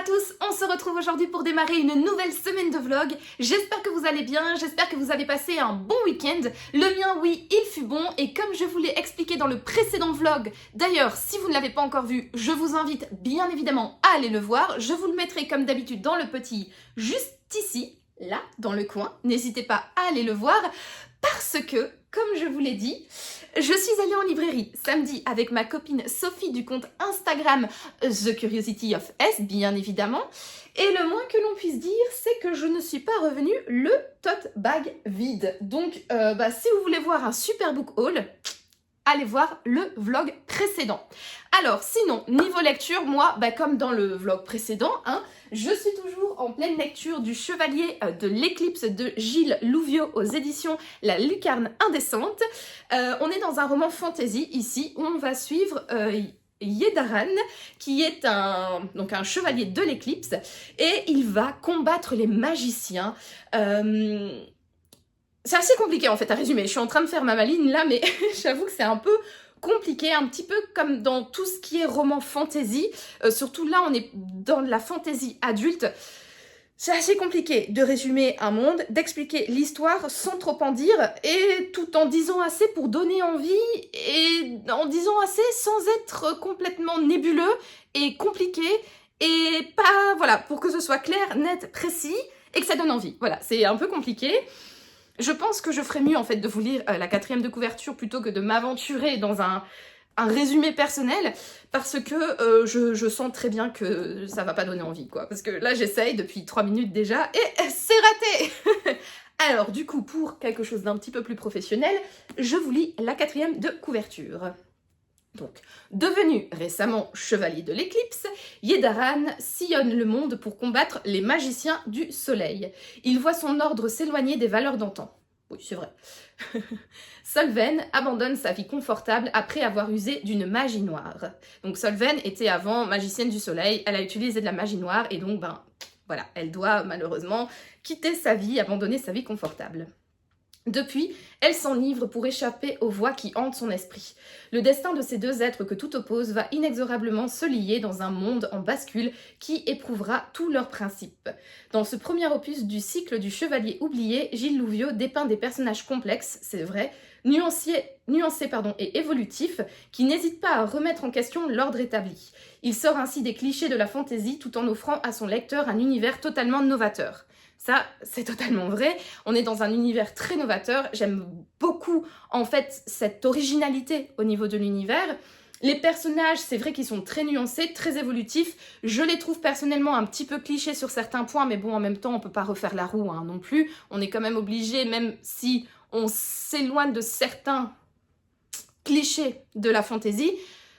à tous, on se retrouve aujourd'hui pour démarrer une nouvelle semaine de vlog. J'espère que vous allez bien, j'espère que vous avez passé un bon week-end. Le mien, oui, il fut bon et comme je vous l'ai expliqué dans le précédent vlog, d'ailleurs, si vous ne l'avez pas encore vu, je vous invite bien évidemment à aller le voir. Je vous le mettrai comme d'habitude dans le petit juste ici, là, dans le coin. N'hésitez pas à aller le voir parce que, comme je vous l'ai dit, je suis allée en librairie samedi avec ma copine Sophie du compte Instagram The Curiosity of S, bien évidemment. Et le moins que l'on puisse dire, c'est que je ne suis pas revenue le tote bag vide. Donc, si vous voulez voir un super book haul, allez voir le vlog précédent. Alors, sinon, niveau lecture, moi, comme dans le vlog précédent, je suis toujours en pleine lecture du Chevalier de l'Éclipse de Gilles Louviot aux éditions La Lucarne Indécente. On est dans un roman fantasy ici où on va suivre Yédaran, qui est un chevalier de l'éclipse, et il va combattre les magiciens. C'est assez compliqué en fait à résumer, je suis en train de faire ma maline là, mais j'avoue que c'est un peu compliqué, un petit peu comme dans tout ce qui est roman fantasy, surtout là on est dans la fantasy adulte. C'est assez compliqué de résumer un monde, d'expliquer l'histoire sans trop en dire, et tout en disant assez pour donner envie, et en disant assez sans être complètement nébuleux et compliqué, et pas, voilà, pour que ce soit clair, net, précis, et que ça donne envie. Voilà, c'est un peu compliqué. Je pense que je ferais mieux en fait de vous lire la 4e de couverture plutôt que de m'aventurer dans un résumé personnel, parce que je sens très bien que ça va pas donner envie, quoi. Parce que là, j'essaye depuis 3 minutes déjà, et c'est raté. Alors, du coup, pour quelque chose d'un petit peu plus professionnel, je vous lis la 4e de couverture. Donc, devenu récemment chevalier de l'éclipse, Yédaran sillonne le monde pour combattre les magiciens du soleil. Il voit son ordre s'éloigner des valeurs d'antan. Oui, c'est vrai. Solven abandonne sa vie confortable après avoir usé d'une magie noire. Donc Solven était avant magicienne du soleil, elle a utilisé de la magie noire et donc, voilà, elle doit malheureusement quitter sa vie, abandonner sa vie confortable. Depuis, elle s'enivre pour échapper aux voix qui hantent son esprit. Le destin de ces deux êtres que tout oppose va inexorablement se lier dans un monde en bascule qui éprouvera tous leurs principes. Dans ce premier opus du cycle du Chevalier oublié, Gilles Louviot dépeint des personnages complexes, c'est vrai, nuancés et évolutifs, qui n'hésitent pas à remettre en question l'ordre établi. Il sort ainsi des clichés de la fantaisie tout en offrant à son lecteur un univers totalement novateur. Ça, c'est totalement vrai. On est dans un univers très novateur. J'aime beaucoup, en fait, cette originalité au niveau de l'univers. Les personnages, c'est vrai qu'ils sont très nuancés, très évolutifs. Je les trouve personnellement un petit peu clichés sur certains points, mais bon, en même temps, on peut pas refaire la roue non plus. On est quand même obligé, même si on s'éloigne de certains clichés de la fantaisie,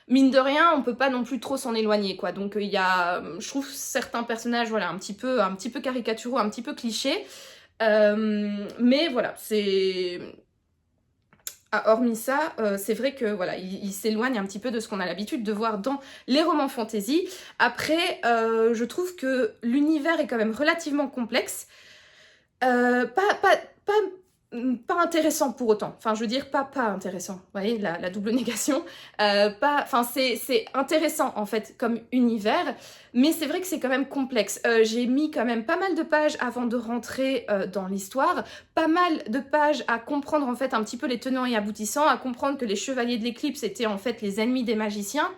mine de rien, on peut pas non plus trop s'en éloigner, quoi. Donc il y a, je trouve certains personnages, voilà, un petit peu caricaturaux, un petit peu clichés. Mais voilà, c'est... hormis ça, c'est vrai que voilà, il s'éloigne un petit peu de ce qu'on a l'habitude de voir dans les romans fantasy. Après, je trouve que l'univers est quand même relativement complexe. Pas intéressant pour autant. Enfin, je veux dire, pas intéressant. Vous voyez, la double négation. C'est intéressant, en fait, comme univers, mais c'est vrai que c'est quand même complexe. J'ai mis quand même pas mal de pages avant de rentrer dans l'histoire, pas mal de pages à comprendre, en fait, un petit peu les tenants et aboutissants, à comprendre que les chevaliers de l'éclipse étaient, en fait, les ennemis des magiciens.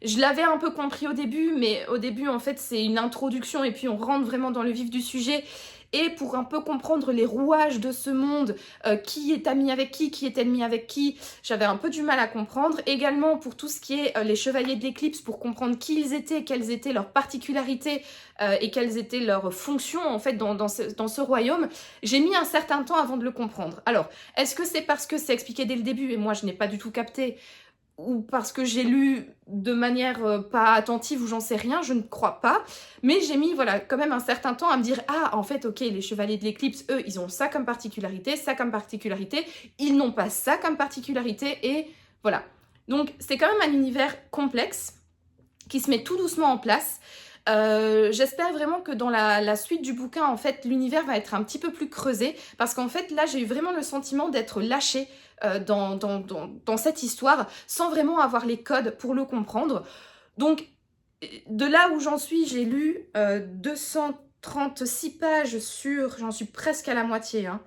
Je l'avais un peu compris au début, mais au début, en fait, c'est une introduction, et puis on rentre vraiment dans le vif du sujet. Et pour un peu comprendre les rouages de ce monde, qui est ami avec qui est ennemi avec qui, j'avais un peu du mal à comprendre. Également pour tout ce qui est les chevaliers de l'éclipse, pour comprendre qui ils étaient, quelles étaient leurs particularités et quelles étaient leurs fonctions en fait dans ce royaume, j'ai mis un certain temps avant de le comprendre. Alors, est-ce que c'est parce que c'est expliqué dès le début et moi je n'ai pas du tout capté, ou parce que j'ai lu de manière pas attentive ou j'en sais rien, je ne crois pas. Mais j'ai mis voilà, quand même un certain temps à me dire « Ah, en fait, ok, les chevaliers de l'éclipse, eux, ils ont ça comme particularité, ils n'ont pas ça comme particularité, et voilà. » Donc, c'est quand même un univers complexe qui se met tout doucement en place. J'espère vraiment que dans la suite du bouquin, en fait, l'univers va être un petit peu plus creusé, parce qu'en fait, là, j'ai eu vraiment le sentiment d'être lâchée dans cette histoire, sans vraiment avoir les codes pour le comprendre. Donc, de là où j'en suis, j'ai lu 236 pages sur, j'en suis presque à la moitié, hein,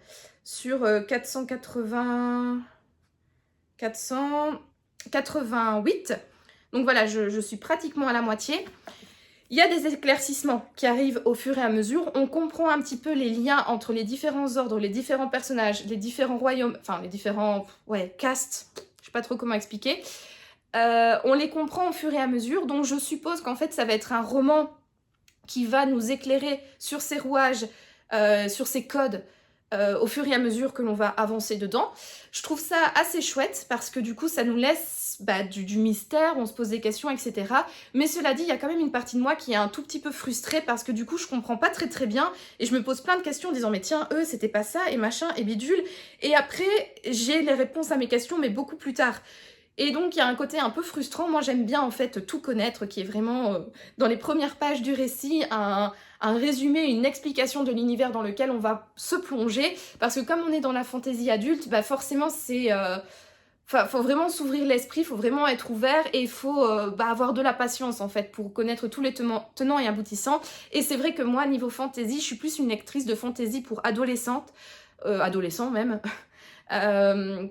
sur 488. Donc voilà, je suis pratiquement à la moitié. Il y a des éclaircissements qui arrivent au fur et à mesure. On comprend un petit peu les liens entre les différents ordres, les différents personnages, les différents royaumes, enfin les différents castes, je sais pas trop comment expliquer. On les comprend au fur et à mesure, donc je suppose qu'en fait ça va être un roman qui va nous éclairer sur ces rouages, sur ces codes, au fur et à mesure que l'on va avancer dedans. Je trouve ça assez chouette parce que du coup ça nous laisse du mystère, on se pose des questions, etc. Mais cela dit, il y a quand même une partie de moi qui est un tout petit peu frustrée parce que du coup je comprends pas très bien et je me pose plein de questions en disant mais tiens, eux c'était pas ça et machin et bidule. Et après j'ai les réponses à mes questions mais beaucoup plus tard. Et donc il y a un côté un peu frustrant, moi j'aime bien en fait tout connaître, qui est vraiment dans les premières pages du récit, un résumé, une explication de l'univers dans lequel on va se plonger, parce que comme on est dans la fantaisie adulte, forcément c'est... faut vraiment s'ouvrir l'esprit, faut vraiment être ouvert et il faut avoir de la patience en fait pour connaître tous les tenants et aboutissants. Et c'est vrai que moi niveau fantaisie, je suis plus une lectrice de fantaisie pour adolescents même.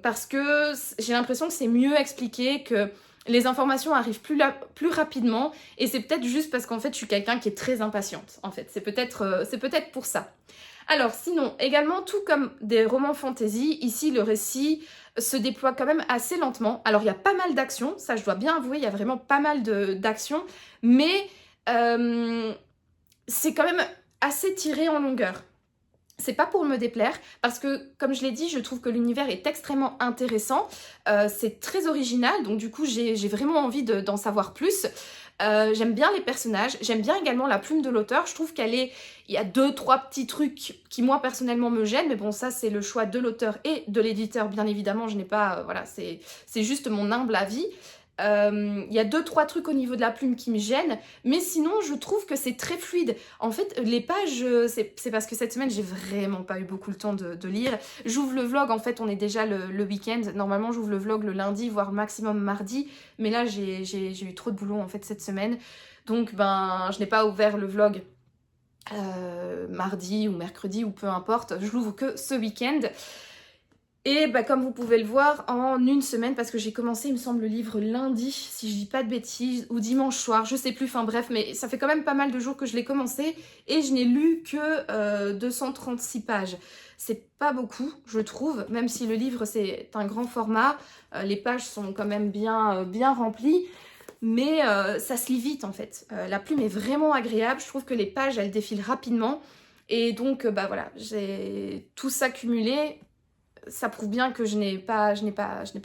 Parce que j'ai l'impression que c'est mieux expliqué, que les informations arrivent plus rapidement et c'est peut-être juste parce qu'en fait je suis quelqu'un qui est très impatiente en fait, c'est peut-être pour ça. Alors sinon, également tout comme des romans fantasy, ici le récit se déploie quand même assez lentement. Alors il y a pas mal d'actions, ça je dois bien avouer, il y a vraiment pas mal d'actions, mais c'est quand même assez tiré en longueur. C'est pas pour me déplaire, parce que, comme je l'ai dit, je trouve que l'univers est extrêmement intéressant. C'est très original, donc du coup, j'ai vraiment envie d'en savoir plus. J'aime bien les personnages, j'aime bien également la plume de l'auteur. Je trouve il y a 2-3 petits trucs qui, moi, personnellement, me gênent. Mais bon, ça, c'est le choix de l'auteur et de l'éditeur, bien évidemment. Je n'ai pas... voilà, c'est juste mon humble avis. Il y a 2-3 trucs au niveau de la plume qui me gênent, mais sinon je trouve que c'est très fluide. En fait, les pages, c'est parce que cette semaine j'ai vraiment pas eu beaucoup le temps de lire. J'ouvre le vlog, en fait on est déjà le week-end, normalement j'ouvre le vlog le lundi, voire maximum mardi, mais là j'ai eu trop de boulot en fait cette semaine, donc je n'ai pas ouvert le vlog mardi ou mercredi ou peu importe, je l'ouvre que ce week-end. Et comme vous pouvez le voir, en une semaine, parce que j'ai commencé, il me semble, le livre lundi, si je dis pas de bêtises, ou dimanche soir, je sais plus, enfin bref, mais ça fait quand même pas mal de jours que je l'ai commencé, et je n'ai lu que 236 pages. C'est pas beaucoup, je trouve, même si le livre c'est un grand format, les pages sont quand même bien remplies, mais ça se lit vite en fait. La plume est vraiment agréable, je trouve que les pages elles défilent rapidement, et donc voilà, j'ai tout ça cumulé. Ça prouve bien que je n'ai pas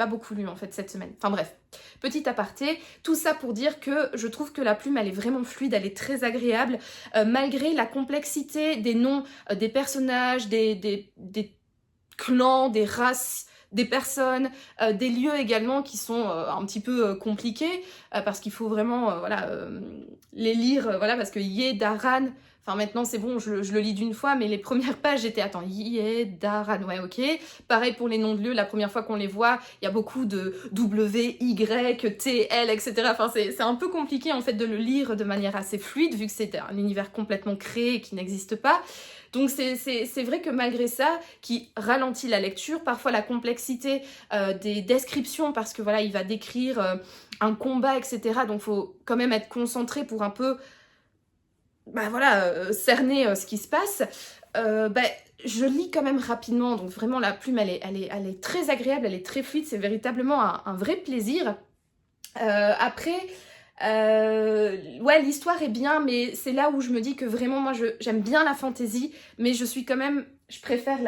beaucoup lu en fait cette semaine. Enfin bref, petit aparté, tout ça pour dire que je trouve que la plume elle est vraiment fluide, elle est très agréable, malgré la complexité des noms, des personnages, des clans, des races, des personnes, des lieux également qui sont un petit peu compliqués, parce qu'il faut vraiment les lire, parce que Yé-Daran, enfin maintenant c'est bon, je le lis d'une fois, mais les premières pages j'étais, attends, Yé-Daran, ouais ok. Pareil pour les noms de lieux, la première fois qu'on les voit, il y a beaucoup de W, Y, T, L, etc. Enfin c'est un peu compliqué en fait de le lire de manière assez fluide, vu que c'est un univers complètement créé et qui n'existe pas. Donc c'est vrai que malgré ça, qui ralentit la lecture, parfois la complexité des descriptions, parce que voilà, il va décrire un combat, etc. Donc faut quand même être concentré pour un peu cerner ce qui se passe. Je lis quand même rapidement, donc vraiment la plume elle est très agréable, elle est très fluide, c'est véritablement un vrai plaisir. Après... l'histoire est bien, mais c'est là où je me dis que vraiment moi j'aime bien la fantaisie, mais je préfère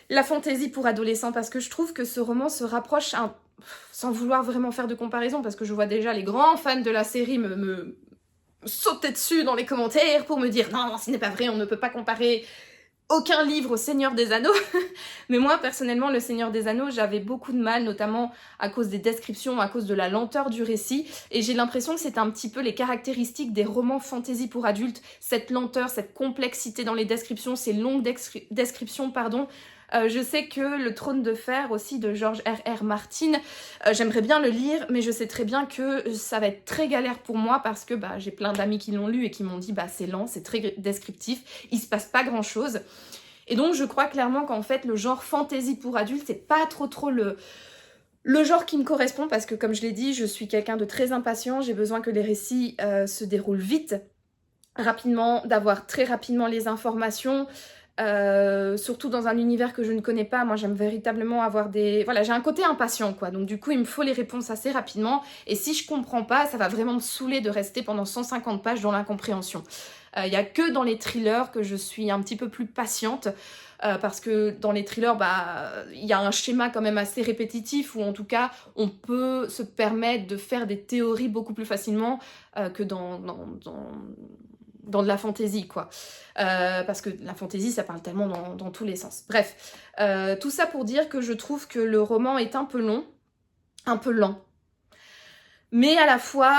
la fantaisie pour adolescents, parce que je trouve que ce roman se rapproche, sans vouloir vraiment faire de comparaison, parce que je vois déjà les grands fans de la série me sauter dessus dans les commentaires pour me dire non, ce n'est pas vrai, on ne peut pas comparer aucun livre au Seigneur des Anneaux. Mais moi, personnellement, le Seigneur des Anneaux, j'avais beaucoup de mal, notamment à cause des descriptions, à cause de la lenteur du récit. Et j'ai l'impression que c'est un petit peu les caractéristiques des romans fantasy pour adultes. Cette lenteur, cette complexité dans les descriptions, ces longues descriptions, pardon. Je sais que Le Trône de Fer aussi de George R.R. Martin, j'aimerais bien le lire, mais je sais très bien que ça va être très galère pour moi parce que j'ai plein d'amis qui l'ont lu et qui m'ont dit c'est lent, c'est très descriptif, il se passe pas grand chose. Et donc je crois clairement qu'en fait le genre fantasy pour adultes, c'est pas trop le genre qui me correspond parce que comme je l'ai dit, je suis quelqu'un de très impatient, j'ai besoin que les récits se déroulent vite, rapidement, d'avoir très rapidement les informations, surtout dans un univers que je ne connais pas. Moi j'aime véritablement avoir des... Voilà, j'ai un côté impatient quoi, donc du coup il me faut les réponses assez rapidement et si je comprends pas, ça va vraiment me saouler de rester pendant 150 pages dans l'incompréhension. Il n'y a que dans les thrillers que je suis un petit peu plus patiente parce que dans les thrillers, il y a un schéma quand même assez répétitif ou en tout cas, on peut se permettre de faire des théories beaucoup plus facilement que dans de la fantaisie, quoi. Parce que la fantaisie, ça parle tellement dans tous les sens. Bref, tout ça pour dire que je trouve que le roman est un peu long, un peu lent. Mais à la fois...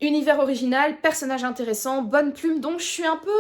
univers original, personnage intéressant, bonne plume, donc je suis un peu...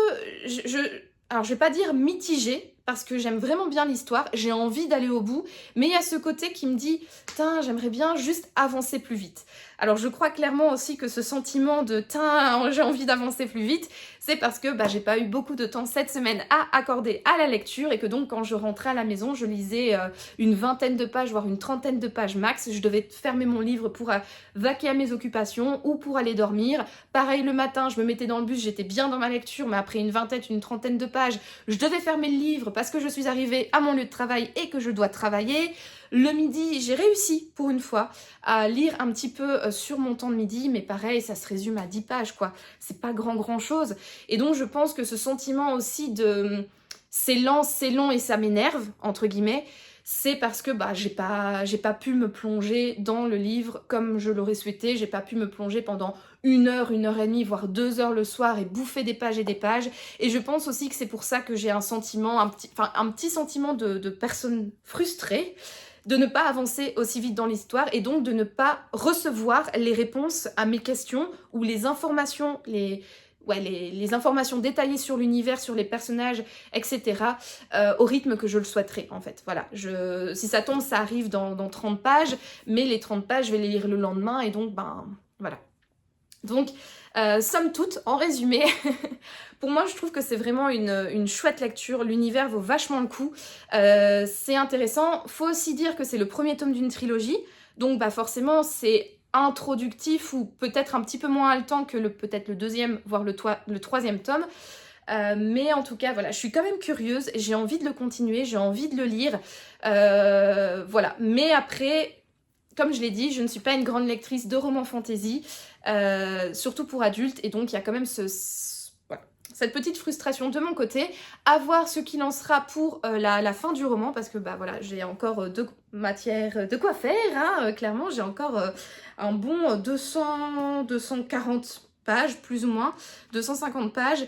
alors je vais pas dire mitigée, parce que j'aime vraiment bien l'histoire, j'ai envie d'aller au bout, mais il y a ce côté qui me dit « Tain, j'aimerais bien juste avancer plus vite ». Alors je crois clairement aussi que ce sentiment de « Tain, j'ai envie d'avancer plus vite », c'est parce que j'ai pas eu beaucoup de temps cette semaine à accorder à la lecture et que donc quand je rentrais à la maison, je lisais une vingtaine de pages, voire une trentaine de pages max. Je devais fermer mon livre pour vaquer à mes occupations ou pour aller dormir. Pareil le matin, je me mettais dans le bus, j'étais bien dans ma lecture, mais après une vingtaine, une trentaine de pages, je devais fermer le livre parce que je suis arrivée à mon lieu de travail et que je dois travailler. Le midi, j'ai réussi pour une fois à lire un petit peu sur mon temps de midi, mais pareil, ça se résume à 10 pages, quoi. C'est pas grand chose. Et donc, je pense que ce sentiment aussi de c'est long et ça m'énerve, entre guillemets, c'est parce que j'ai pas pu me plonger dans le livre comme je l'aurais souhaité. J'ai pas pu me plonger pendant 1 heure, 1 heure et demie, voire 2 heures le soir et bouffer des pages et des pages. Et je pense aussi que c'est pour ça que j'ai un sentiment, un petit sentiment de personne frustrée, de ne pas avancer aussi vite dans l'histoire et donc de ne pas recevoir les réponses à mes questions ou les informations, les informations détaillées sur l'univers, sur les personnages, etc. Au rythme que je le souhaiterais, en fait. Voilà. Si ça tombe, ça arrive dans 30 pages, mais les 30 pages, je vais les lire le lendemain, et donc, voilà. Donc, somme toute, en résumé, pour moi, je trouve que c'est vraiment une chouette lecture. L'univers vaut vachement le coup. C'est intéressant. Faut aussi dire que c'est le premier tome d'une trilogie, donc forcément, c'est introductif ou peut-être un petit peu moins haletant que peut-être le deuxième, voire le troisième tome. Mais en tout cas, voilà, je suis quand même curieuse, j'ai envie de le continuer, j'ai envie de le lire. Voilà, mais après, comme je l'ai dit, je ne suis pas une grande lectrice de romans fantasy, surtout pour adultes, et donc il y a quand même cette petite frustration de mon côté, à voir ce qu'il en sera pour la fin du roman, parce que voilà, j'ai encore de matière, de quoi faire, hein, clairement, j'ai encore un bon 240 pages, plus ou moins, 250 pages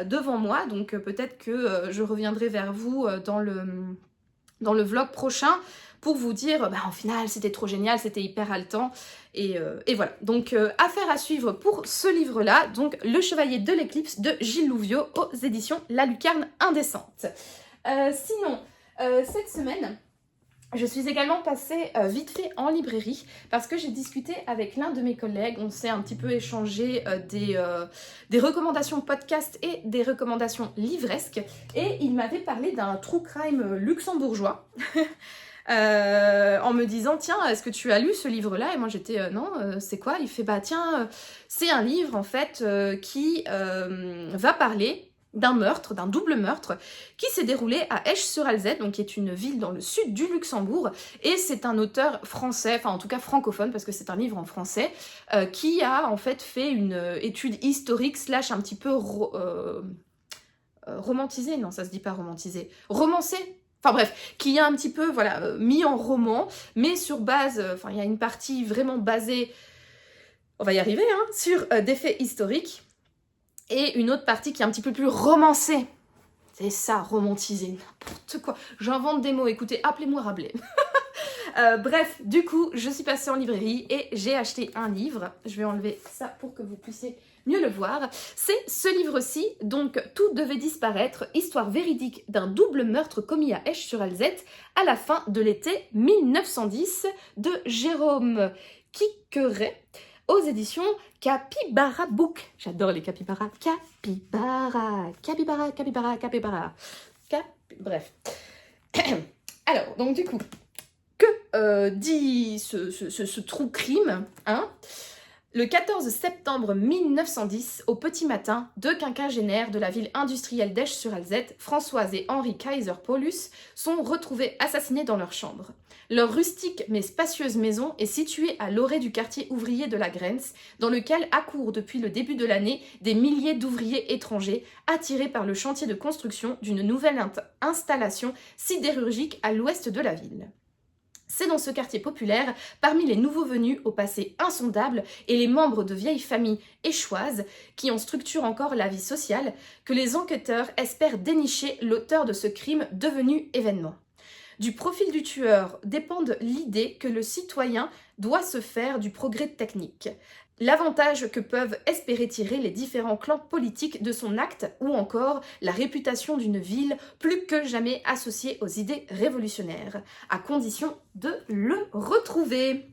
devant moi, donc peut-être que je reviendrai vers vous dans le vlog prochain pour vous dire, en final, c'était trop génial, c'était hyper haletant, et voilà. Donc, affaire à suivre pour ce livre-là, donc Le Chevalier de l'Éclipse de Gilles Louviot aux éditions La Lucarne Indécente. Sinon, cette semaine, je suis également passée vite fait en librairie parce que j'ai discuté avec l'un de mes collègues, on s'est un petit peu échangé des recommandations podcast et des recommandations livresques, et il m'avait parlé d'un true crime luxembourgeois. En me disant tiens, est-ce que tu as lu ce livre-là? Et moi j'étais non, c'est quoi? Il fait tiens, c'est un livre en fait qui va parler d'un meurtre, d'un double meurtre qui s'est déroulé à Esch-sur-Alzette, donc qui est une ville dans le sud du Luxembourg, et c'est un auteur français, enfin en tout cas francophone parce que c'est un livre en français, qui a en fait fait une étude historique / un petit peu romantisée, non ça se dit pas romantisée, romancée. Enfin bref, qui a un petit peu mis en roman, mais sur base, il y a une partie vraiment basée, on va y arriver, hein, sur des faits historiques, et une autre partie qui est un petit peu plus romancée. C'est ça, romantisé, n'importe quoi. J'invente des mots, écoutez, appelez-moi Rabelais. Bref, du coup, je suis passée en librairie et j'ai acheté un livre. Je vais enlever ça pour que vous puissiez mieux le voir. C'est ce livre-ci, donc Tout devait disparaître, histoire véridique d'un double meurtre commis à Esch-sur-Alzette à la fin de l'été 1910 de Jérôme Quiqueret aux éditions Capybara Book. J'adore les capybaras. Capybara. Bref. Alors, donc du coup, que dit ce true crime, hein? Le 14 septembre 1910, au petit matin, deux quinquagénaires de la ville industrielle d'Esch-sur-Alzette, Françoise et Henri Kaiser Paulus, sont retrouvés assassinés dans leur chambre. Leur rustique mais spacieuse maison est située à l'orée du quartier ouvrier de la Grens, dans lequel accourent depuis le début de l'année des milliers d'ouvriers étrangers attirés par le chantier de construction d'une nouvelle installation sidérurgique à l'ouest de la ville. C'est dans ce quartier populaire, parmi les nouveaux venus au passé insondable et les membres de vieilles familles échoises qui en structurent encore la vie sociale, que les enquêteurs espèrent dénicher l'auteur de ce crime devenu événement. Du profil du tueur dépendent l'idée que le citoyen doit se faire du progrès technique, l'avantage que peuvent espérer tirer les différents clans politiques de son acte ou encore la réputation d'une ville plus que jamais associée aux idées révolutionnaires, à condition de le retrouver.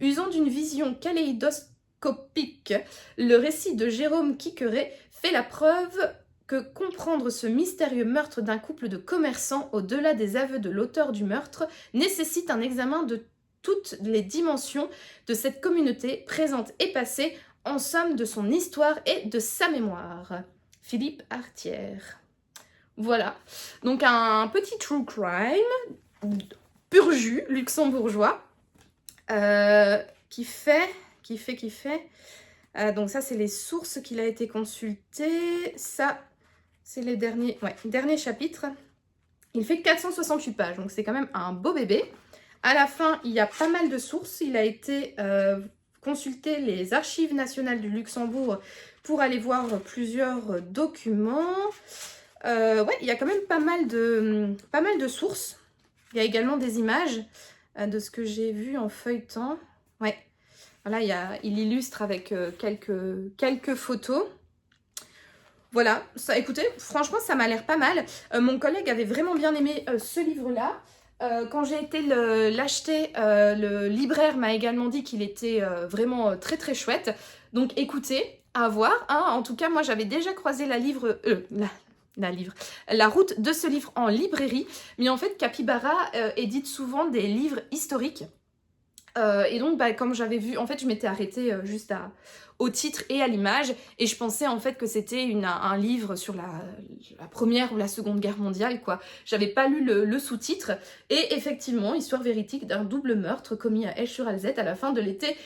Usant d'une vision kaléidoscopique, le récit de Jérôme Quiqueret fait la preuve que comprendre ce mystérieux meurtre d'un couple de commerçants au-delà des aveux de l'auteur du meurtre nécessite un examen de toutes les dimensions de cette communauté présente et passée, en somme de son histoire et de sa mémoire. Philippe Artière. Voilà, donc un petit true crime, pur jus, luxembourgeois, qui fait. Donc ça, c'est les sources qu'il a été consulté. Ça, c'est les derniers chapitres. Il fait 468 pages, donc c'est quand même un beau bébé. À la fin, il y a pas mal de sources. Il a été consulter les archives nationales du Luxembourg pour aller voir plusieurs documents. Ouais, il y a quand même pas mal de sources. Il y a également des images de ce que j'ai vu en feuilletant. Ouais, voilà, il illustre avec quelques photos. Voilà, ça, écoutez, franchement, ça m'a l'air pas mal. Mon collègue avait vraiment bien aimé ce livre-là. Quand j'ai été l'acheter, le libraire m'a également dit qu'il était vraiment très très chouette. Donc écoutez, à voir. Hein. En tout cas, moi j'avais déjà croisé la route de ce livre en librairie. Mais en fait, Capybara édite souvent des livres historiques. Et donc, comme j'avais vu, en fait, je m'étais arrêtée juste au titre et à l'image, et je pensais en fait que c'était un livre sur la première ou la seconde guerre mondiale, quoi. J'avais pas lu le sous-titre, et effectivement, histoire véridique d'un double meurtre commis à Esch-sur-Alzette à la fin de l'été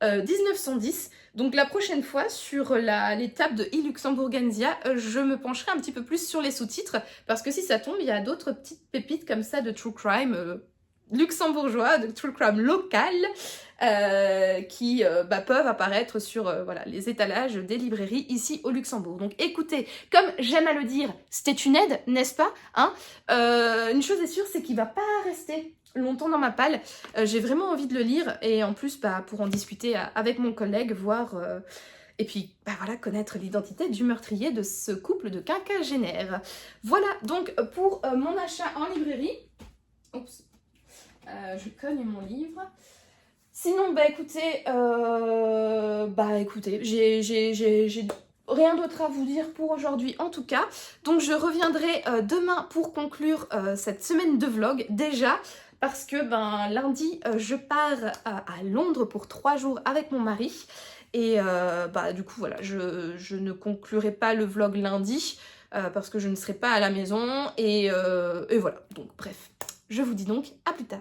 1910. Donc la prochaine fois, sur l'étape de e-Luxembourgensia, je me pencherai un petit peu plus sur les sous-titres, parce que si ça tombe, il y a d'autres petites pépites comme ça de true crime luxembourgeois, de true crime local, qui peuvent apparaître sur les étalages des librairies ici au Luxembourg. Donc écoutez, comme j'aime à le dire, c'était une aide, n'est-ce pas, hein. Une chose est sûre, c'est qu'il va pas rester longtemps dans ma palle. J'ai vraiment envie de le lire, et en plus pour en discuter avec mon collègue, voir et puis connaître l'identité du meurtrier de ce couple de quinquagénaires. Voilà donc pour mon achat en librairie. Oups. Je cogne mon livre. Sinon, écoutez, j'ai rien d'autre à vous dire pour aujourd'hui en tout cas. Donc je reviendrai demain pour conclure cette semaine de vlog déjà. Parce que lundi, je pars à Londres pour 3 jours avec mon mari. Et du coup, voilà, je ne conclurai pas le vlog lundi parce que je ne serai pas à la maison. Et voilà, donc bref, je vous dis donc à plus tard.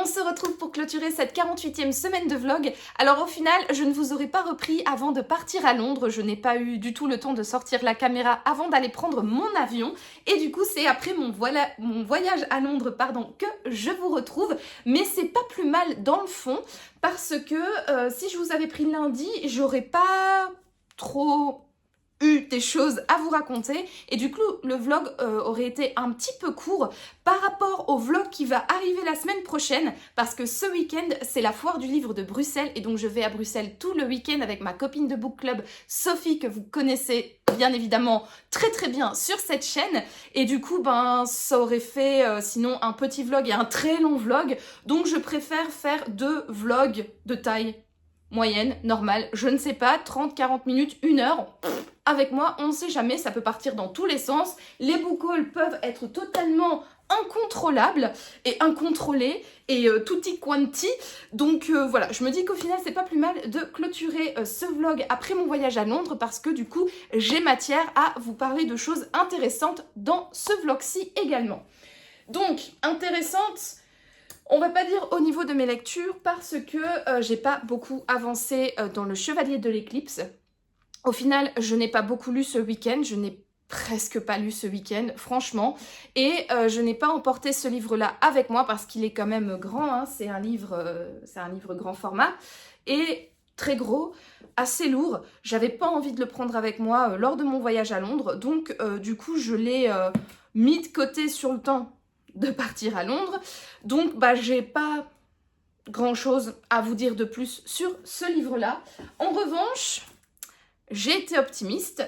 se retrouve pour clôturer cette 48e semaine de vlog. Alors au final, je ne vous aurais pas repris avant de partir à Londres. Je n'ai pas eu du tout le temps de sortir la caméra avant d'aller prendre mon avion. Et du coup, c'est après mon voyage à Londres, que je vous retrouve. Mais c'est pas plus mal dans le fond, parce que si je vous avais pris lundi, j'aurais pas trop eu des choses à vous raconter et du coup le vlog aurait été un petit peu court par rapport au vlog qui va arriver la semaine prochaine, parce que ce week-end c'est la foire du livre de Bruxelles et donc je vais à Bruxelles tout le week-end avec ma copine de book club Sophie, que vous connaissez bien évidemment très très bien sur cette chaîne, et du coup ça aurait fait sinon un petit vlog et un très long vlog, donc je préfère faire 2 vlogs de taille moyenne, normale, je ne sais pas, 30, 40 minutes, 1 heure. Avec moi, on ne sait jamais, ça peut partir dans tous les sens. Les book hauls peuvent être totalement incontrôlables et incontrôlés et tutti quanti. Donc voilà, je me dis qu'au final, c'est pas plus mal de clôturer ce vlog après mon voyage à Londres, parce que du coup, j'ai matière à vous parler de choses intéressantes dans ce vlog-ci également. Donc, intéressante, on va pas dire au niveau de mes lectures, parce que j'ai pas beaucoup avancé dans le Chevalier de l'Éclipse. Au final, je n'ai pas beaucoup lu ce week-end, je n'ai presque pas lu ce week-end, franchement. Et je n'ai pas emporté ce livre-là avec moi parce qu'il est quand même grand, hein. C'est un livre grand format et très gros, assez lourd. J'avais pas envie de le prendre avec moi lors de mon voyage à Londres, donc du coup je l'ai mis de côté sur le temps de partir à Londres. Donc j'ai pas grand-chose à vous dire de plus sur ce livre-là. En revanche, j'ai été optimiste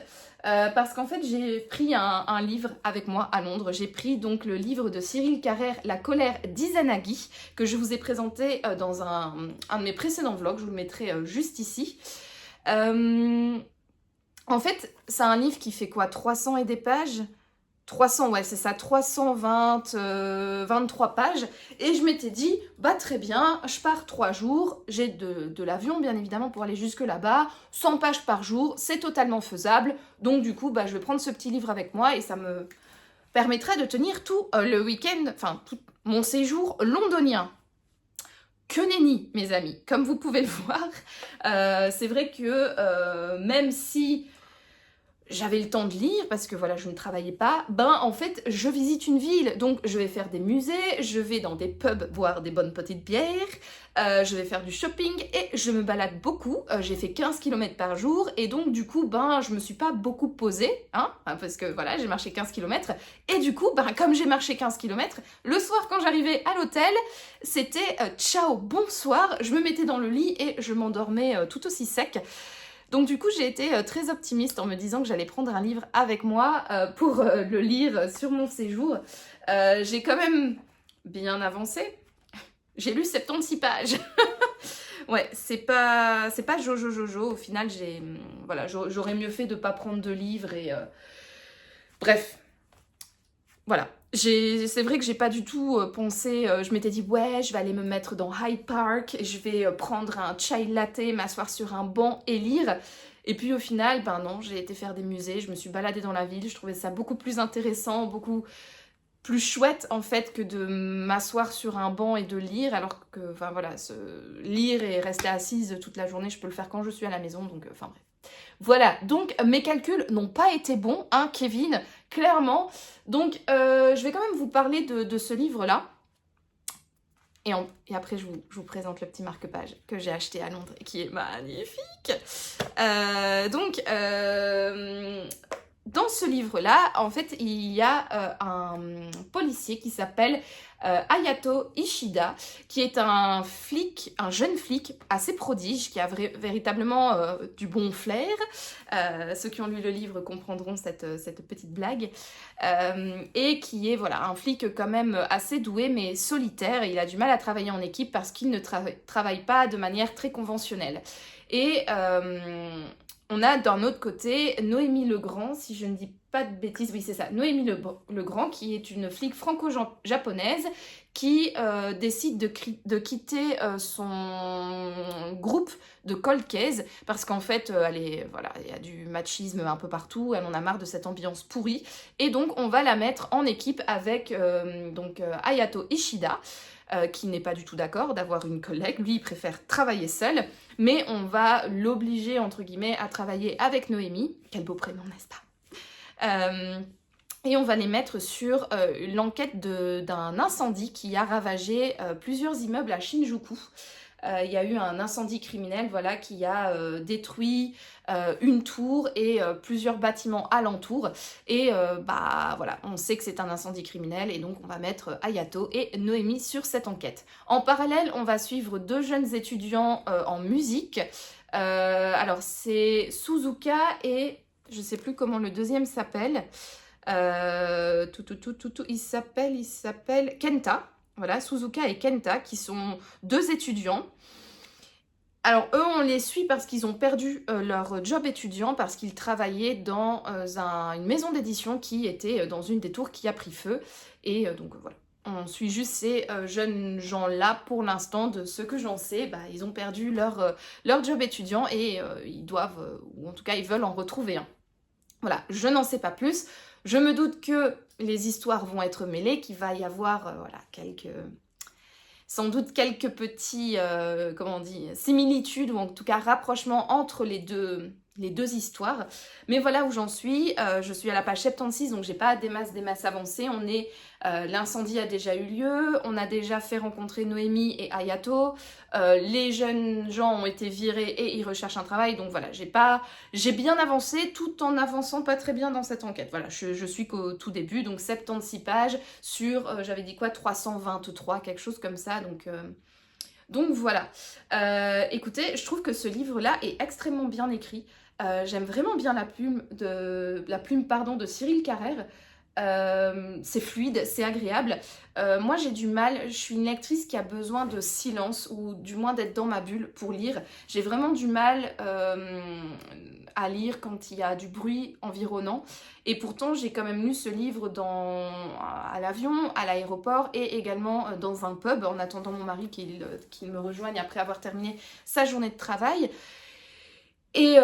parce qu'en fait j'ai pris un livre avec moi à Londres. J'ai pris donc le livre de Cyril Carrère, La colère d'Izanagi, que je vous ai présenté dans un de mes précédents vlogs. Je vous le mettrai juste ici. En fait, c'est un livre qui fait quoi, 300 et des pages ? 300, ouais, c'est ça, 23 pages. Et je m'étais dit, très bien, je pars 3 jours, j'ai de l'avion, bien évidemment, pour aller jusque là-bas. 100 pages par jour, c'est totalement faisable. Donc, du coup, je vais prendre ce petit livre avec moi et ça me permettra de tenir tout le week-end, enfin, tout mon séjour londonien. Que nenni, mes amis, comme vous pouvez le voir. C'est vrai que même si j'avais le temps de lire, parce que voilà, je ne travaillais pas, en fait, je visite une ville, donc je vais faire des musées, je vais dans des pubs boire des bonnes petites bières, je vais faire du shopping et je me balade beaucoup. J'ai fait 15 km par jour et donc du coup, je me suis pas beaucoup posée, hein, parce que voilà, j'ai marché 15 km et du coup, comme j'ai marché 15 km, le soir quand j'arrivais à l'hôtel, c'était ciao, bonsoir, je me mettais dans le lit et je m'endormais tout aussi sec. Donc du coup, j'ai été très optimiste en me disant que j'allais prendre un livre avec moi pour le lire sur mon séjour. J'ai quand même bien avancé. J'ai lu 76 pages. Ouais, c'est pas Jojo. Au final, voilà, j'aurais mieux fait de pas prendre de livres et... Bref, voilà. C'est vrai que j'ai pas du tout pensé, je m'étais dit ouais, je vais aller me mettre dans Hyde Park, je vais prendre un chai latte, m'asseoir sur un banc et lire. Et puis au final, non, j'ai été faire des musées, je me suis baladée dans la ville, je trouvais ça beaucoup plus intéressant, beaucoup plus chouette en fait que de m'asseoir sur un banc et de lire, alors que, voilà, lire et rester assise toute la journée, je peux le faire quand je suis à la maison, donc bref. Voilà, donc mes calculs n'ont pas été bons, hein, Kevin, clairement. Donc, je vais quand même vous parler de ce livre-là. Et après, je vous présente le petit marque-page que j'ai acheté à Londres et qui est magnifique. Dans ce livre-là, en fait, il y a un policier qui s'appelle Hayato Ishida, qui est un jeune flic assez prodige, qui a véritablement du bon flair. Ceux qui ont lu le livre comprendront cette petite blague. Et qui est voilà, un flic quand même assez doué, mais solitaire. Il a du mal à travailler en équipe parce qu'il ne travaille pas de manière très conventionnelle. Et... on a d'un autre côté Noémie Legrand, si je ne dis pas de bêtises, oui c'est ça, Noémie Legrand, qui est une flic franco-japonaise qui décide de quitter son groupe de cold case parce qu'en fait, il y a du machisme un peu partout, elle en a marre de cette ambiance pourrie et donc on va la mettre en équipe avec Hayato Ishida. qui n'est pas du tout d'accord d'avoir une collègue. Lui, il préfère travailler seul, mais on va l'obliger, entre guillemets, à travailler avec Noémie. Quel beau prénom, n'est-ce pas? Et on va les mettre sur l'enquête d'un incendie qui a ravagé plusieurs immeubles à Shinjuku. Il y a eu un incendie criminel, voilà, qui a détruit une tour et plusieurs bâtiments alentours. Et bah voilà, on sait que c'est un incendie criminel et donc on va mettre Hayato et Noémie sur cette enquête. En parallèle, on va suivre deux jeunes étudiants en musique. Alors c'est Suzuka et je sais plus comment le deuxième s'appelle. Il s'appelle Kenta. Voilà, Suzuka et Kenta, qui sont deux étudiants. Alors, eux, on les suit parce qu'ils ont perdu leur job étudiant, parce qu'ils travaillaient dans une maison d'édition qui était dans une des tours qui a pris feu. Et donc, voilà. On suit juste ces jeunes gens-là pour l'instant. De ce que j'en sais, bah, ils ont perdu leur job étudiant et ils doivent, ou en tout cas, ils veulent en retrouver un. Voilà, je n'en sais pas plus. Je me doute que les histoires vont être mêlées, qu'il va y avoir voilà, sans doute quelques petits comment on dit, similitudes ou en tout cas rapprochements entre les deux histoires. Mais voilà où j'en suis. Je suis à la page 76, donc j'ai pas des masses avancées. L'incendie a déjà eu lieu, on a déjà fait rencontrer Noémie et Hayato. Les jeunes gens ont été virés et ils recherchent un travail. Donc voilà, j'ai bien avancé tout en avançant pas très bien dans cette enquête. Voilà, je suis qu'au tout début, donc 76 pages sur, j'avais dit quoi, 323, quelque chose comme ça. Donc voilà. Écoutez, je trouve que ce livre-là est extrêmement bien écrit. J'aime vraiment bien la plume de Cyril Carrère. C'est fluide, c'est agréable. Moi j'ai du mal, je suis une lectrice qui a besoin de silence ou du moins d'être dans ma bulle pour lire. J'ai vraiment du mal à lire quand il y a du bruit environnant. Et pourtant j'ai quand même lu ce livre à l'avion, à l'aéroport et également dans un pub en attendant mon mari qu'il me rejoigne après avoir terminé sa journée de travail. Et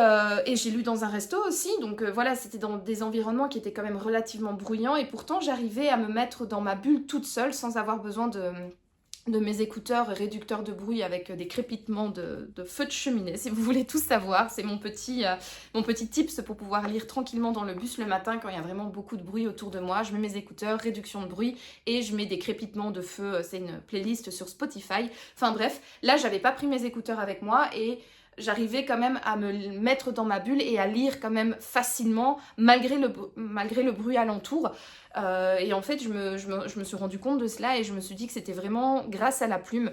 j'ai lu dans un resto aussi, donc voilà, c'était dans des environnements qui étaient quand même relativement bruyants et pourtant j'arrivais à me mettre dans ma bulle toute seule sans avoir besoin de mes écouteurs réducteurs de bruit avec des crépitements de feu de cheminée, si vous voulez tout savoir. C'est mon petit tips pour pouvoir lire tranquillement dans le bus le matin quand il y a vraiment beaucoup de bruit autour de moi. Je mets mes écouteurs, réduction de bruit et je mets des crépitements de feu, c'est une playlist sur Spotify. Enfin bref, là j'avais pas pris mes écouteurs avec moi et j'arrivais quand même à me mettre dans ma bulle et à lire quand même facilement malgré le bruit alentour. Et en fait, je me suis rendu compte de cela et je me suis dit que c'était vraiment grâce à la plume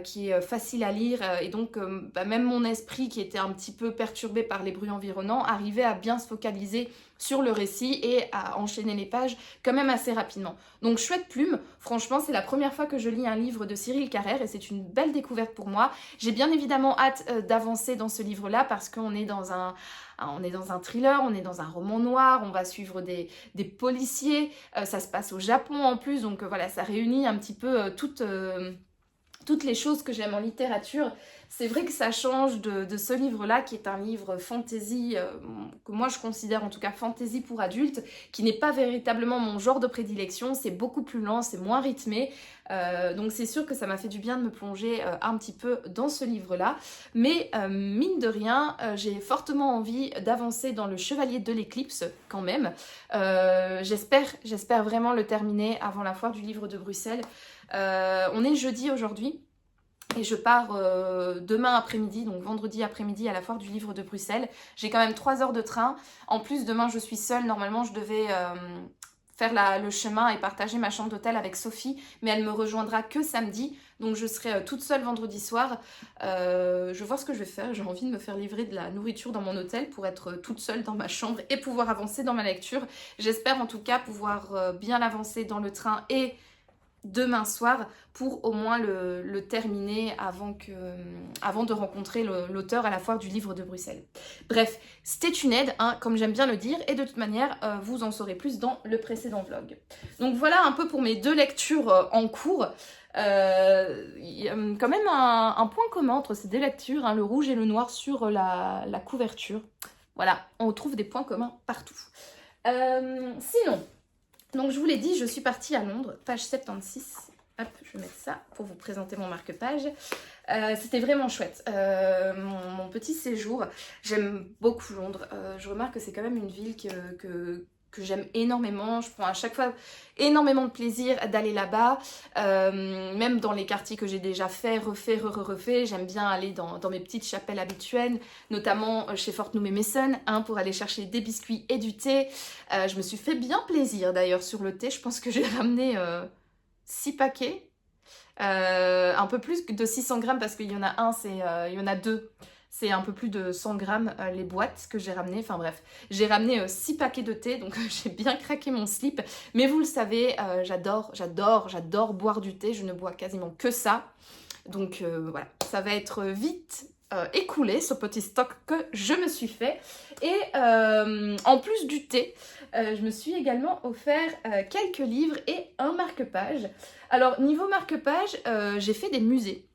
qui est facile à lire. Et donc, même mon esprit qui était un petit peu perturbé par les bruits environnants arrivait à bien se focaliser sur le récit et à enchaîner les pages quand même assez rapidement. Donc, chouette plume. Franchement, c'est la première fois que je lis un livre de Cyril Carrère et c'est une belle découverte pour moi. J'ai bien évidemment hâte d'avancer dans ce livre-là parce qu'on est dans un thriller, on est dans un roman noir, on va suivre des policiers, ça se passe au Japon en plus, donc voilà, ça réunit un petit peu toutes les choses que j'aime en littérature. C'est vrai que ça change de ce livre-là, qui est un livre fantasy, que moi je considère en tout cas fantasy pour adultes, qui n'est pas véritablement mon genre de prédilection, c'est beaucoup plus lent, c'est moins rythmé, donc c'est sûr que ça m'a fait du bien de me plonger un petit peu dans ce livre-là, mais mine de rien, j'ai fortement envie d'avancer dans le Chevalier de l'Éclipse quand même. J'espère vraiment le terminer avant la foire du livre de Bruxelles. On est jeudi aujourd'hui et je pars demain après-midi, donc vendredi après-midi à la foire du livre de Bruxelles. J'ai quand même 3 heures de train. En plus, demain je suis seule. Normalement, je devais faire le chemin et partager ma chambre d'hôtel avec Sophie, mais elle me rejoindra que samedi. Donc je serai toute seule vendredi soir. Je vais voir ce que je vais faire. J'ai envie de me faire livrer de la nourriture dans mon hôtel pour être toute seule dans ma chambre et pouvoir avancer dans ma lecture. J'espère en tout cas pouvoir bien avancer dans le train et demain soir pour au moins le terminer avant de rencontrer l'auteur à la foire du livre de Bruxelles. Bref, stay tuned, hein, comme j'aime bien le dire, et de toute manière, vous en saurez plus dans le précédent vlog. Donc voilà un peu pour mes 2 lectures en cours. Il y a quand même un point commun entre ces 2 lectures, hein, le rouge et le noir sur la couverture. Voilà, on trouve des points communs partout. Sinon, donc je vous l'ai dit, je suis partie à Londres, page 76. Hop, je vais mettre ça pour vous présenter mon marque-page. C'était vraiment chouette. Mon petit séjour, j'aime beaucoup Londres. Je remarque que c'est quand même une ville que j'aime énormément. Je prends à chaque fois énormément de plaisir d'aller là-bas. Même dans les quartiers que j'ai déjà fait, refait. J'aime bien aller dans mes petites chapelles habituelles, notamment chez Fortnum et Mason, pour aller chercher des biscuits et du thé. Je me suis fait bien plaisir d'ailleurs sur le thé. Je pense que j'ai ramené 6 paquets. Un peu plus de 600 grammes parce qu'il y en a il y en a 2. C'est un peu plus de 100 grammes les boîtes que j'ai ramenées. Enfin bref, j'ai ramené 6 paquets de thé, donc j'ai bien craqué mon slip. Mais vous le savez, j'adore boire du thé. Je ne bois quasiment que ça. Donc voilà, ça va être vite écoulé, ce petit stock que je me suis fait. Et en plus du thé, je me suis également offert quelques livres et un marque-page. Alors niveau marque-page, j'ai fait des musées.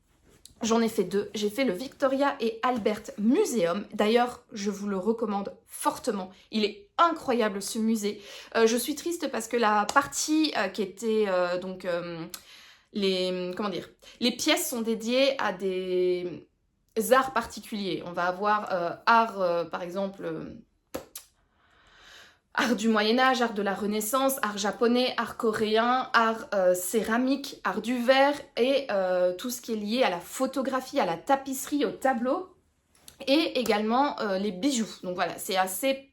J'en ai fait 2. J'ai fait le Victoria et Albert Museum. D'ailleurs, je vous le recommande fortement. Il est incroyable ce musée. Je suis triste parce que la partie qui était les pièces sont dédiées à des arts particuliers. On va avoir art, par exemple, art du Moyen-Âge, art de la Renaissance, art japonais, art coréen, art céramique, art du verre et tout ce qui est lié à la photographie, à la tapisserie, au tableau et également les bijoux. Donc voilà, c'est assez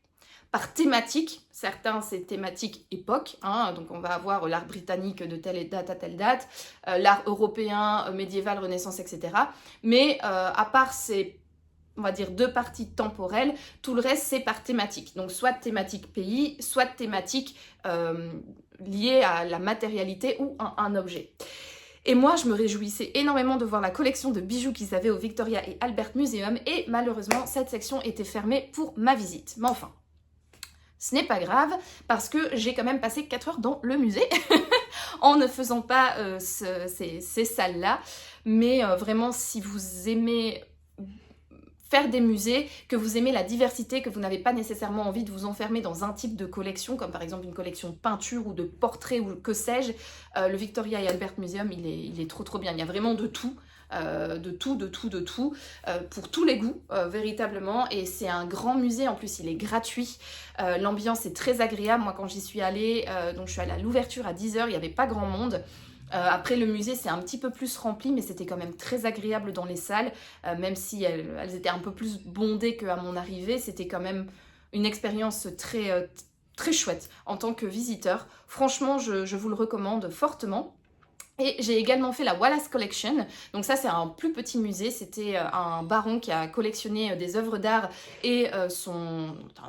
par thématique. Certains, c'est thématique époque. Donc on va avoir l'art britannique de telle date à telle date, l'art européen, médiéval, Renaissance, etc. Mais à part ces, on va dire, 2 parties temporelles, tout le reste c'est par thématique. Donc soit thématique pays, soit thématique liée à la matérialité ou à un objet. Et moi, je me réjouissais énormément de voir la collection de bijoux qu'ils avaient au Victoria et Albert Museum et malheureusement, cette section était fermée pour ma visite. Mais enfin, ce n'est pas grave parce que j'ai quand même passé 4 heures dans le musée en ne faisant pas ces salles-là. Mais vraiment, si vous aimez faire des musées, que vous aimez la diversité, que vous n'avez pas nécessairement envie de vous enfermer dans un type de collection, comme par exemple une collection de peinture ou de portraits ou que sais-je, le Victoria et Albert Museum, il est trop bien. Il y a vraiment de tout. Pour tous les goûts, véritablement, et c'est un grand musée, en plus il est gratuit, l'ambiance est très agréable. Moi quand j'y suis allée, donc je suis allée à l'ouverture à 10 h, il n'y avait pas grand monde. Après le musée c'est un petit peu plus rempli, mais c'était quand même très agréable dans les salles, même si elles étaient un peu plus bondées qu'à mon arrivée, c'était quand même une expérience très chouette en tant que visiteur. Franchement je vous le recommande fortement. Et j'ai également fait la Wallace Collection, donc ça c'est un plus petit musée, c'était un baron qui a collectionné des œuvres d'art et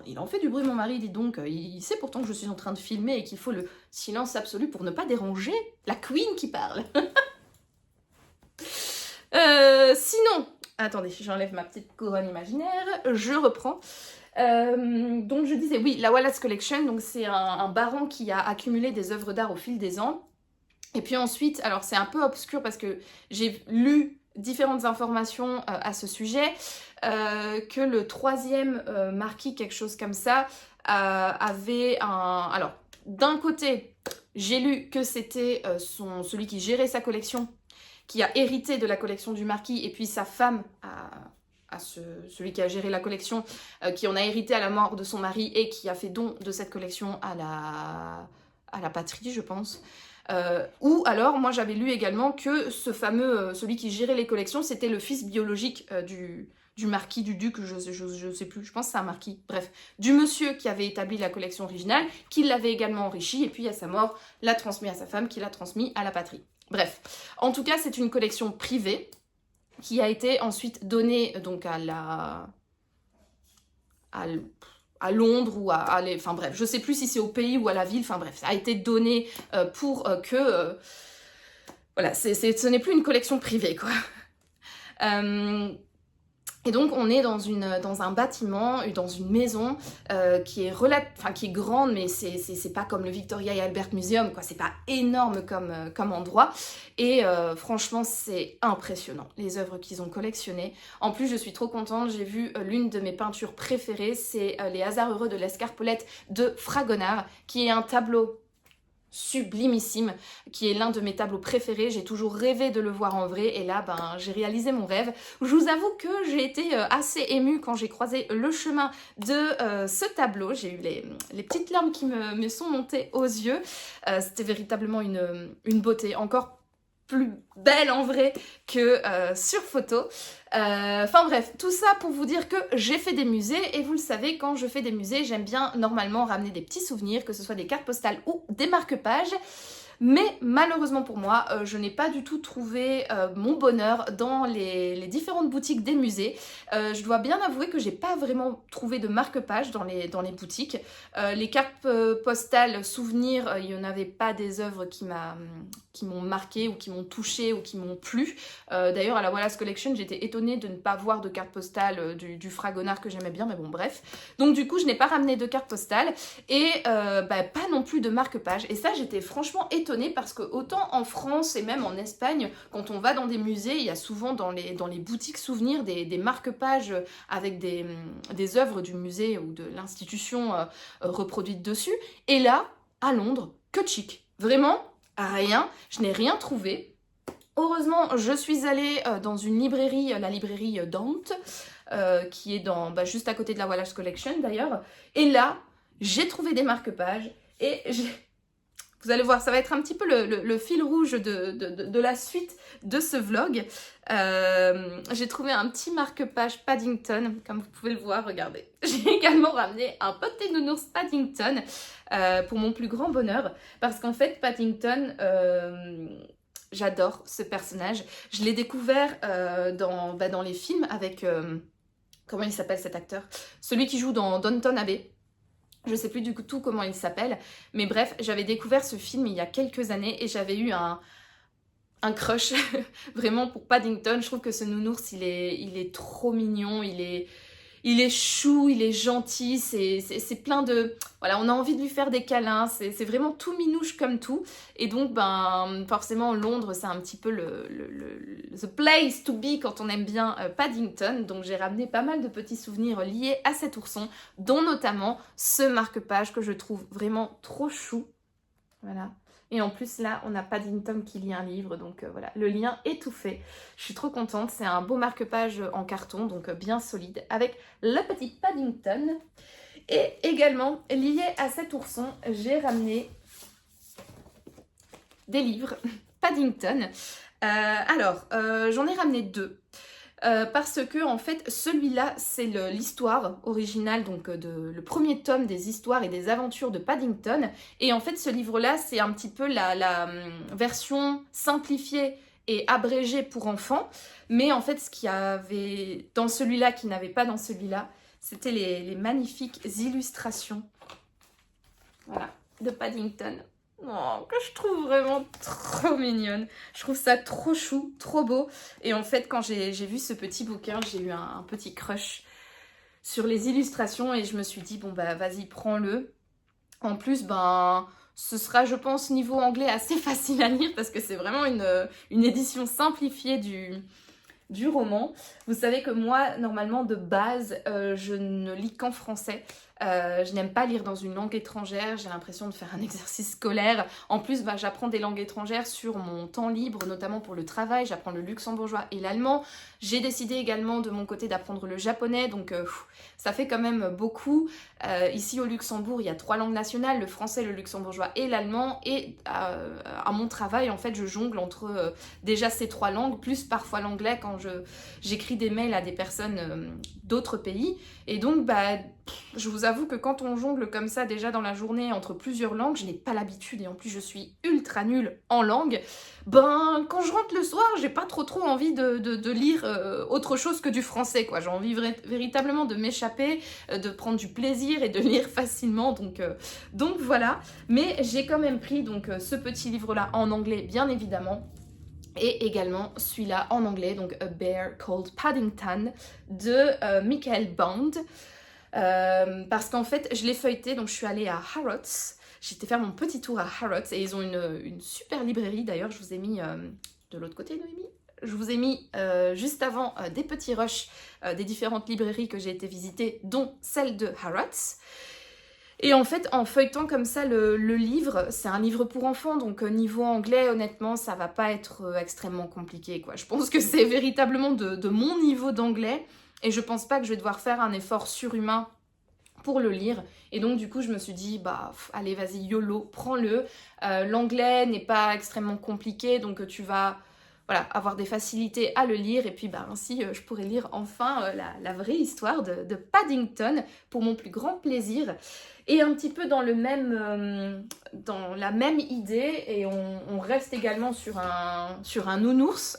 il en fait du bruit mon mari, dis donc, il sait pourtant que je suis en train de filmer et qu'il faut le silence absolu pour ne pas déranger la queen qui parle. Sinon, attendez, j'enlève ma petite couronne imaginaire, je reprends. Donc je disais, oui, la Wallace Collection, donc c'est un baron qui a accumulé des œuvres d'art au fil des ans. Et puis ensuite, alors c'est un peu obscur parce que j'ai lu différentes informations à ce sujet, que le 3e marquis, quelque chose comme ça, avait un... Alors, d'un côté, j'ai lu que c'était celui qui gérait sa collection, qui a hérité de la collection du marquis, et puis sa femme celui qui a géré la collection, qui en a hérité à la mort de son mari et qui a fait don de cette collection à la patrie, je pense. Ou alors, moi j'avais lu également que celui qui gérait les collections, c'était le fils biologique du marquis, du duc, je sais plus, je pense que c'est un marquis, bref, du monsieur qui avait établi la collection originale, qui l'avait également enrichi, et puis à sa mort, l'a transmis à sa femme, qui l'a transmis à la patrie. Bref, en tout cas, c'est une collection privée, qui a été ensuite donnée donc à Londres ou enfin bref, je sais plus si c'est au pays ou à la ville, enfin bref, ça a été donné pour que... voilà, ce n'est plus une collection privée, quoi. Et donc on est dans un bâtiment, dans une maison qui est grande, mais c'est pas comme le Victoria et Albert Museum, quoi. C'est pas énorme comme endroit. Et franchement c'est impressionnant, les œuvres qu'ils ont collectionnées. En plus je suis trop contente, j'ai vu l'une de mes peintures préférées, c'est Les Hasards heureux de l'Escarpolette de Fragonard, qui est un tableau sublimissime, qui est l'un de mes tableaux préférés. J'ai toujours rêvé de le voir en vrai et là ben j'ai réalisé mon rêve. Je vous avoue que j'ai été assez émue quand j'ai croisé le chemin de ce tableau. J'ai eu les petites larmes qui me sont montées aux yeux. C'était véritablement une beauté, encore plus belle en vrai que sur photo. Enfin bref, tout ça pour vous dire que j'ai fait des musées et vous le savez, quand je fais des musées, j'aime bien normalement ramener des petits souvenirs, que ce soit des cartes postales ou des marque-pages. Mais malheureusement pour moi, je n'ai pas du tout trouvé mon bonheur dans les différentes boutiques des musées. Je dois bien avouer que j'ai pas vraiment trouvé de marque-page dans les boutiques. Les cartes postales souvenirs, il n'y en avait pas des œuvres qui m'ont marqué ou qui m'ont touché ou qui m'ont plu. D'ailleurs à la Wallace Collection, j'étais étonnée de ne pas voir de cartes postales du Fragonard que j'aimais bien, mais bon bref. Donc du coup, je n'ai pas ramené de cartes postales et pas non plus de marque-page. Et ça, j'étais franchement étonnée parce que autant en France et même en Espagne, quand on va dans des musées, il y a souvent dans les boutiques souvenirs des marque-pages avec des œuvres du musée ou de l'institution reproduites dessus. Et là, à Londres, que chic. Vraiment, rien. Je n'ai rien trouvé. Heureusement, je suis allée dans une librairie, la librairie Dante, qui est juste à côté de la Wallace Collection d'ailleurs. Et là, j'ai trouvé des marque-pages et vous allez voir, ça va être un petit peu le fil rouge de la suite de ce vlog. J'ai trouvé un petit marque-page Paddington, comme vous pouvez le voir, regardez. J'ai également ramené un petit nounours Paddington pour mon plus grand bonheur. Parce qu'en fait, Paddington, j'adore ce personnage. Je l'ai découvert dans les films avec... comment il s'appelle cet acteur? Celui qui joue dans Downton Abbey. Je sais plus du tout comment il s'appelle, mais bref, j'avais découvert ce film il y a quelques années et j'avais eu un crush vraiment pour Paddington. Je trouve que ce nounours, il est trop mignon, il est chou, il est gentil, c'est plein de... Voilà, on a envie de lui faire des câlins, c'est vraiment tout minouche comme tout. Et donc, forcément, Londres, c'est un petit peu the place to be quand on aime bien Paddington. Donc, j'ai ramené pas mal de petits souvenirs liés à cet ourson, dont notamment ce marque-page que je trouve vraiment trop chou. Voilà. Et en plus, là, on a Paddington qui lit un livre, donc voilà, le lien est tout fait. Je suis trop contente, c'est un beau marque-page en carton, donc bien solide, avec le petit Paddington. Et également, lié à cet ourson, j'ai ramené des livres Paddington. J'en ai ramené deux. Parce que en fait celui-là c'est l'histoire originale, donc le premier tome des histoires et des aventures de Paddington, et en fait ce livre-là c'est un petit peu la version simplifiée et abrégée pour enfants, mais en fait ce qu'il y avait dans celui-là qui n'avait pas dans celui-là, c'était les magnifiques illustrations, voilà, de Paddington. Oh, que je trouve vraiment trop mignonne. Je trouve ça trop chou, trop beau. Et en fait, quand j'ai vu ce petit bouquin, j'ai eu un petit crush sur les illustrations et je me suis dit, bon bah vas-y, prends-le. En plus, ce sera, je pense, niveau anglais assez facile à lire parce que c'est vraiment une édition simplifiée du roman. Vous savez que moi, normalement, de base, je ne lis qu'en français. Je n'aime pas lire dans une langue étrangère, j'ai l'impression de faire un exercice scolaire. En plus, j'apprends des langues étrangères sur mon temps libre, notamment pour le travail. J'apprends le luxembourgeois et l'allemand. J'ai décidé également de mon côté d'apprendre le japonais, donc ça fait quand même beaucoup. Ici au Luxembourg, il y a 3 langues nationales, le français, le luxembourgeois et l'allemand. Et à mon travail, en fait, je jongle entre déjà ces 3 langues, plus parfois l'anglais quand j'écris des mails à des personnes d'autres pays. Et donc, je vous avoue que quand on jongle comme ça déjà dans la journée entre plusieurs langues, je n'ai pas l'habitude et en plus je suis ultra nulle en langue. Quand je rentre le soir, j'ai pas trop envie de lire autre chose que du français, quoi. J'ai envie véritablement de m'échapper, de prendre du plaisir et de lire facilement. Donc voilà. Mais j'ai quand même pris ce petit livre-là en anglais, bien évidemment. Et également celui-là en anglais, donc A Bear Called Paddington de Michael Bond. Parce qu'en fait, je l'ai feuilleté, donc je suis allée à Harrods. J'étais faire mon petit tour à Harrods et ils ont une super librairie. D'ailleurs, je vous ai mis de l'autre côté, Noémie. Je vous ai mis juste avant des petits rushs des différentes librairies que j'ai été visiter, dont celle de Harrods. Et en fait, en feuilletant comme ça le livre, c'est un livre pour enfants, donc niveau anglais, honnêtement, ça va pas être extrêmement compliqué, quoi. Je pense que c'est véritablement de mon niveau d'anglais, et je pense pas que je vais devoir faire un effort surhumain pour le lire. Et donc du coup je me suis dit bah allez vas-y YOLO, prends-le. L'anglais n'est pas extrêmement compliqué, donc tu vas voilà, avoir des facilités à le lire, et puis bah ainsi je pourrais lire enfin la vraie histoire de Paddington pour mon plus grand plaisir. Et un petit peu dans le même dans la même idée, et on reste également sur un nounours.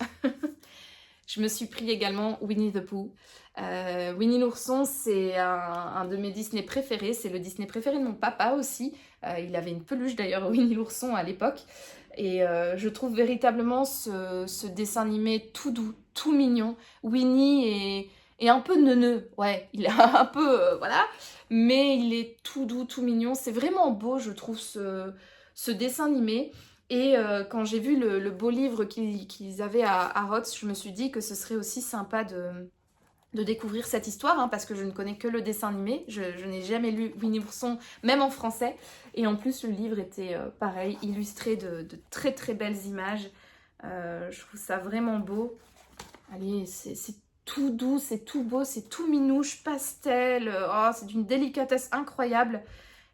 Je me suis pris également Winnie the Pooh. Winnie l'ourson, c'est un de mes Disney préférés. C'est le Disney préféré de mon papa aussi. Il avait une peluche d'ailleurs, Winnie l'ourson, à l'époque. Et je trouve véritablement ce dessin animé tout doux, tout mignon. Winnie est un peu neuneux. Ouais, il est un peu... voilà. Mais il est tout doux, tout mignon. C'est vraiment beau, je trouve, ce dessin animé. Et quand j'ai vu le beau livre qu'ils avaient à Harrods, je me suis dit que ce serait aussi sympa de découvrir cette histoire, hein, parce que je ne connais que le dessin animé. Je n'ai jamais lu Winnie l'ourson, même en français. Et en plus, le livre était pareil, illustré de très très belles images. Je trouve ça vraiment beau. Allez, c'est tout doux, c'est tout beau, c'est tout minouche, pastel. Oh, c'est d'une délicatesse incroyable.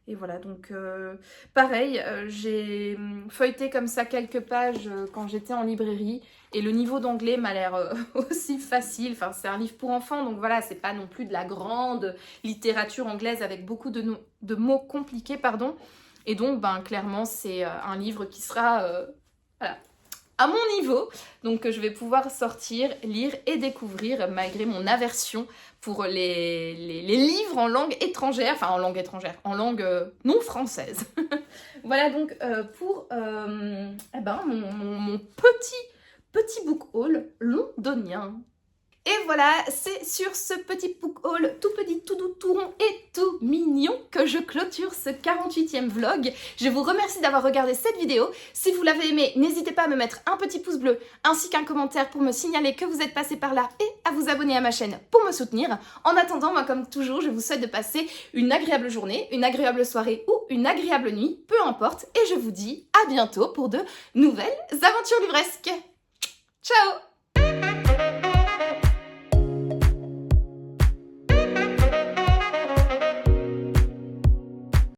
Et voilà, donc pareil, j'ai feuilleté comme ça quelques pages quand j'étais en librairie, et le niveau d'anglais m'a l'air aussi facile. Enfin, c'est un livre pour enfants, donc voilà, c'est pas non plus de la grande littérature anglaise avec beaucoup de mots compliqués, pardon. Et donc, ben, clairement, c'est un livre qui sera voilà, à mon niveau. Donc, je vais pouvoir sortir, lire et découvrir, malgré mon aversion pour les livres en langue étrangère, enfin en langue étrangère, en langue non française. Voilà donc pour eh ben, mon petit book haul londonien. Et voilà, c'est sur ce petit book haul tout petit, tout doux, tout rond et tout mignon que je clôture ce 48e vlog. Je vous remercie d'avoir regardé cette vidéo. Si vous l'avez aimé, n'hésitez pas à me mettre un petit pouce bleu ainsi qu'un commentaire pour me signaler que vous êtes passé par là, et à vous abonner à ma chaîne pour me soutenir. En attendant, moi comme toujours, je vous souhaite de passer une agréable journée, une agréable soirée ou une agréable nuit, peu importe, et je vous dis à bientôt pour de nouvelles aventures livresques. Ciao!